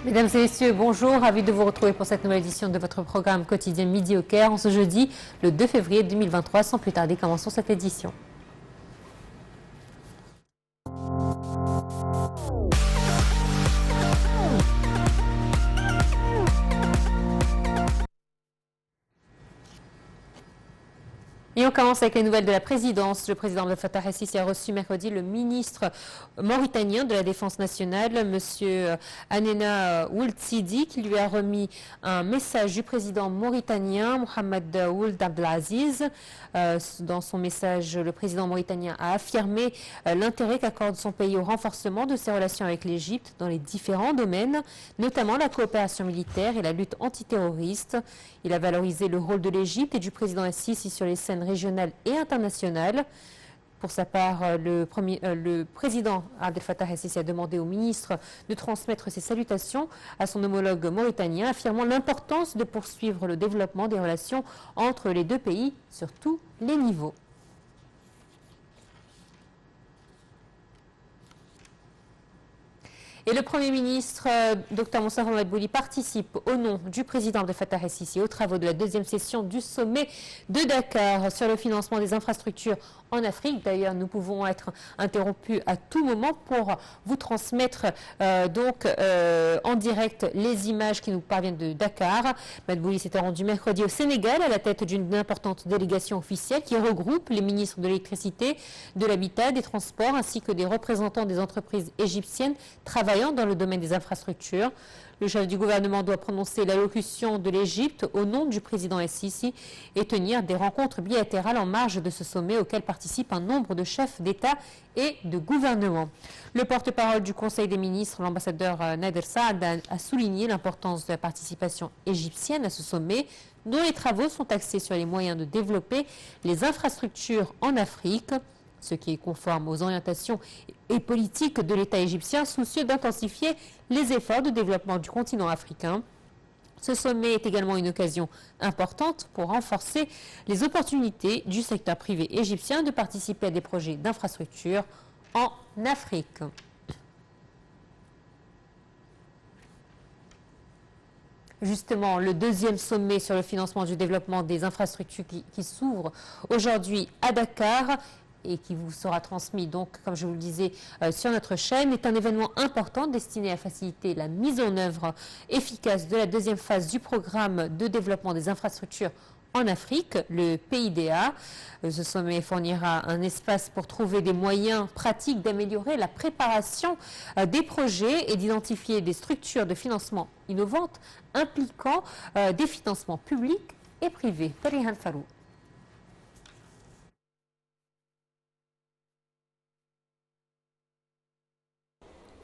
Mesdames et messieurs, bonjour, ravi de vous retrouver pour cette nouvelle édition de votre programme quotidien Midi au Caire en ce jeudi, le 2 février 2023. Sans plus tarder, commençons cette édition. Et on commence avec les nouvelles de la présidence. Le président Abdel Fattah el-Sisi a reçu mercredi le ministre mauritanien de la Défense nationale, M. Hanena Ould Sidi, qui lui a remis un message du président mauritanien, Mohamed Ould Abdelaziz. Dans son message, le président mauritanien a affirmé l'intérêt qu'accorde son pays au renforcement de ses relations avec l'Égypte dans les différents domaines, notamment la coopération militaire et la lutte antiterroriste. Il a valorisé le rôle de l'Égypte et du président el-Sisi sur les scènes régionales et internationales. Pour sa part, le président Abdel Fattah el-Sisi a demandé au ministre de transmettre ses salutations à son homologue mauritanien, affirmant l'importance de poursuivre le développement des relations entre les deux pays sur tous les niveaux. Et le Premier ministre, Dr Moussa Mohamed Bouli, participe au nom du président Abdel Fattah el-Sisi aux travaux de la deuxième session du sommet de Dakar sur le financement des infrastructures en Afrique. D'ailleurs, nous pouvons être interrompus à tout moment pour vous transmettre en direct les images qui nous parviennent de Dakar. Mohamed Bouli s'était rendu mercredi au Sénégal à la tête d'une importante délégation officielle qui regroupe les ministres de l'électricité, de l'habitat, des transports ainsi que des représentants des entreprises égyptiennes travaillant dans le domaine des infrastructures. Le chef du gouvernement doit prononcer l'allocution de l'Égypte au nom du président el-Sisi et tenir des rencontres bilatérales en marge de ce sommet auquel participent un nombre de chefs d'État et de gouvernement. Le porte-parole du Conseil des ministres, l'ambassadeur Nader Saad, a souligné l'importance de la participation égyptienne à ce sommet, dont les travaux sont axés sur les moyens de développer les infrastructures en Afrique, ce qui est conforme aux orientations et politiques de l'État égyptien, soucieux d'intensifier les efforts de développement du continent africain. Ce sommet est également une occasion importante pour renforcer les opportunités du secteur privé égyptien de participer à des projets d'infrastructure en Afrique. Justement, le deuxième sommet sur le financement du développement des infrastructures qui s'ouvre aujourd'hui à Dakar et qui vous sera transmis, donc, comme je vous le disais, sur notre chaîne, est un événement important destiné à faciliter la mise en œuvre efficace de la deuxième phase du programme de développement des infrastructures en Afrique, le PIDA. Ce sommet fournira un espace pour trouver des moyens pratiques d'améliorer la préparation des projets et d'identifier des structures de financement innovantes impliquant des financements publics et privés. Farihan Farou.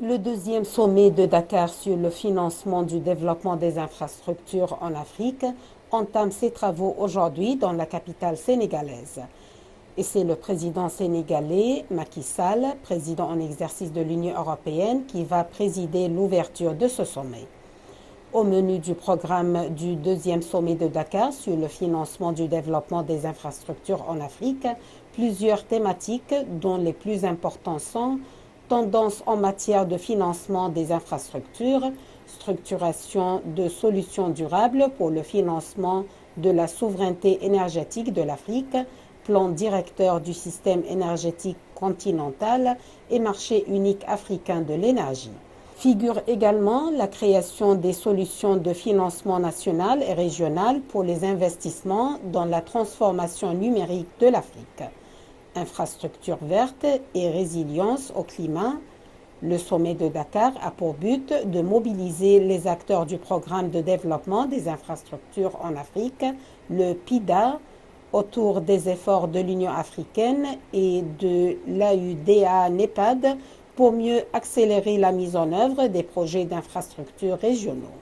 Le deuxième sommet de Dakar sur le financement du développement des infrastructures en Afrique entame ses travaux aujourd'hui dans la capitale sénégalaise. Et c'est le président sénégalais, Macky Sall, président en exercice de l'Union européenne, qui va présider l'ouverture de ce sommet. Au menu du programme du deuxième sommet de Dakar sur le financement du développement des infrastructures en Afrique, plusieurs thématiques dont les plus importants sont tendances en matière de financement des infrastructures, structuration de solutions durables pour le financement de la souveraineté énergétique de l'Afrique, plan directeur du système énergétique continental et marché unique africain de l'énergie. Figure également la création des solutions de financement national et régional pour les investissements dans la transformation numérique de l'Afrique. Infrastructures vertes et résilience au climat. Le sommet de Dakar a pour but de mobiliser les acteurs du programme de développement des infrastructures en Afrique, le PIDA, autour des efforts de l'Union africaine et de l'AUDA-NEPAD pour mieux accélérer la mise en œuvre des projets d'infrastructures régionaux.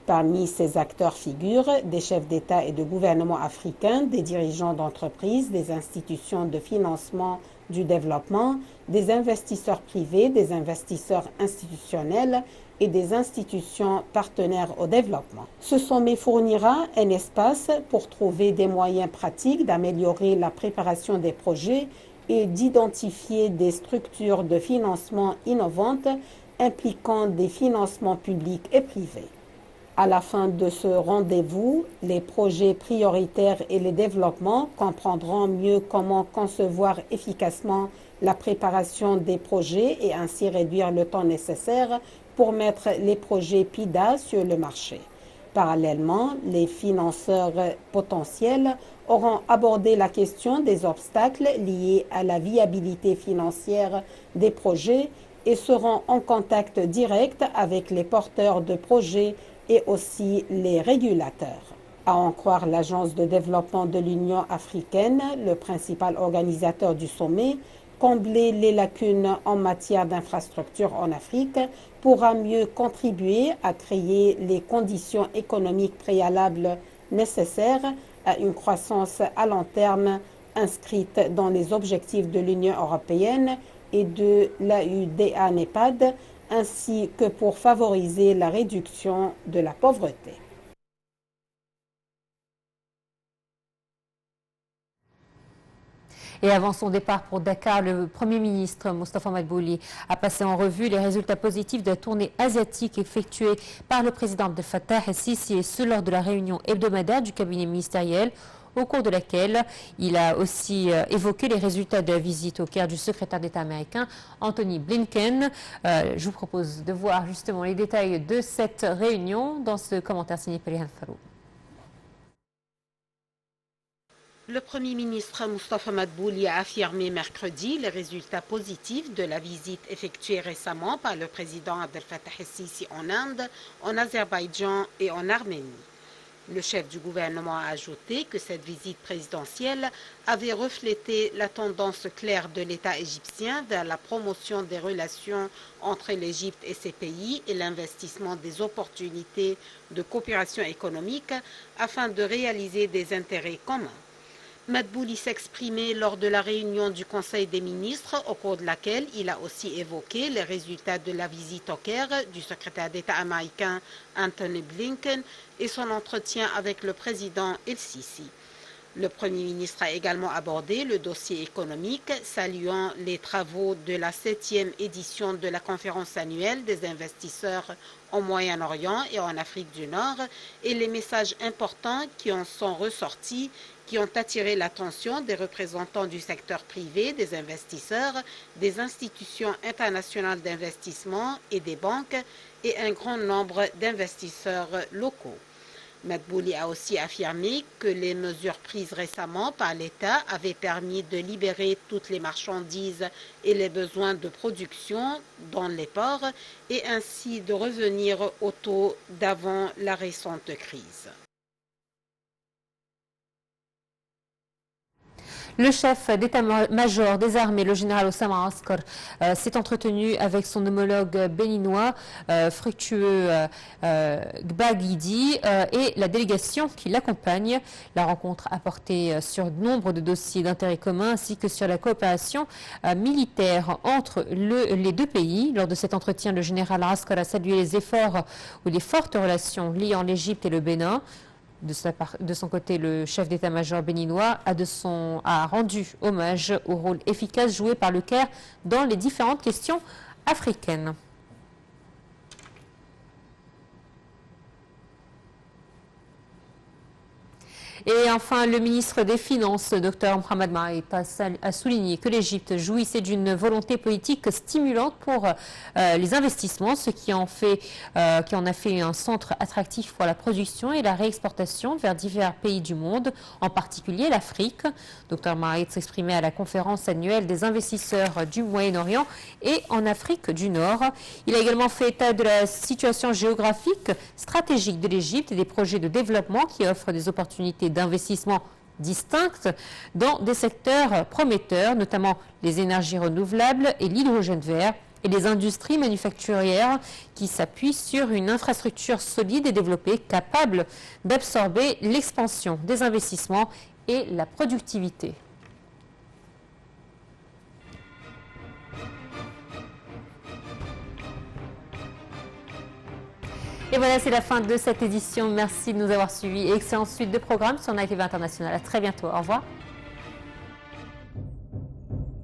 Parmi ces acteurs figurent des chefs d'État et de gouvernement africains, des dirigeants d'entreprises, des institutions de financement du développement, des investisseurs privés, des investisseurs institutionnels et des institutions partenaires au développement. Ce sommet fournira un espace pour trouver des moyens pratiques d'améliorer la préparation des projets et d'identifier des structures de financement innovantes impliquant des financements publics et privés. À la fin de ce rendez-vous, les projets prioritaires et les développements comprendront mieux comment concevoir efficacement la préparation des projets et ainsi réduire le temps nécessaire pour mettre les projets PIDA sur le marché. Parallèlement, les financeurs potentiels auront abordé la question des obstacles liés à la viabilité financière des projets et seront en contact direct avec les porteurs de projets et aussi les régulateurs. À en croire l'Agence de développement de l'Union africaine, le principal organisateur du sommet, combler les lacunes en matière d'infrastructures en Afrique pourra mieux contribuer à créer les conditions économiques préalables nécessaires à une croissance à long terme inscrite dans les objectifs de l'Union européenne et de l'AUDA-NEPAD, ainsi que pour favoriser la réduction de la pauvreté. Et avant son départ pour Dakar, le Premier ministre Moustapha Madbouli a passé en revue les résultats positifs de la tournée asiatique effectuée par le président Abdel Fattah el-Sisi, et ce lors de la réunion hebdomadaire du cabinet ministériel, au cours de laquelle il a aussi évoqué les résultats de la visite au Caire du secrétaire d'État américain Anthony Blinken. Je vous propose de voir justement les détails de cette réunion dans ce commentaire signé Perihan Farou. Le Premier ministre Moustapha Madbouli a affirmé mercredi les résultats positifs de la visite effectuée récemment par le président Abdel Fattah el-Sisi en Inde, en Azerbaïdjan et en Arménie. Le chef du gouvernement a ajouté que cette visite présidentielle avait reflété la tendance claire de l'État égyptien vers la promotion des relations entre l'Égypte et ses pays et l'investissement des opportunités de coopération économique afin de réaliser des intérêts communs. Madbouli s'exprimait lors de la réunion du Conseil des ministres, au cours de laquelle il a aussi évoqué les résultats de la visite au Caire du secrétaire d'État américain Anthony Blinken et son entretien avec le président el-Sisi. Le Premier ministre a également abordé le dossier économique, saluant les travaux de la 7e édition de la conférence annuelle des investisseurs au Moyen-Orient et en Afrique du Nord et les messages importants qui en sont ressortis, qui ont attiré l'attention des représentants du secteur privé, des investisseurs, des institutions internationales d'investissement et des banques et un grand nombre d'investisseurs locaux. Madbouli a aussi affirmé que les mesures prises récemment par l'État avaient permis de libérer toutes les marchandises et les besoins de production dans les ports et ainsi de revenir au taux d'avant la récente crise. Le chef d'état-major des armées, le général Oussama Askar, s'est entretenu avec son homologue béninois, fructueux Gbagidi, et la délégation qui l'accompagne. La rencontre a porté sur nombre de dossiers d'intérêt commun ainsi que sur la coopération militaire entre les deux pays. Lors de cet entretien, le général Askar a salué les efforts ou les fortes relations liant l'Égypte et le Bénin. De son côté, le chef d'état-major béninois a rendu hommage au rôle efficace joué par le Caire dans les différentes questions africaines. Et enfin, le ministre des Finances, Dr Mohamed Maït, a souligné que l'Égypte jouissait d'une volonté politique stimulante pour les investissements, ce qui en a fait un centre attractif pour la production et la réexportation vers divers pays du monde, en particulier l'Afrique. Dr Maït s'exprimait à la conférence annuelle des investisseurs du Moyen-Orient et en Afrique du Nord. Il a également fait état de la situation géographique stratégique de l'Égypte et des projets de développement qui offrent des opportunités d'investissement distinctes dans des secteurs prometteurs, notamment les énergies renouvelables et l'hydrogène vert, et les industries manufacturières qui s'appuient sur une infrastructure solide et développée capable d'absorber l'expansion des investissements et la productivité. Et voilà, c'est la fin de cette édition. Merci de nous avoir suivis. Excellente suite de programmes sur Night TV International. À très bientôt. Au revoir.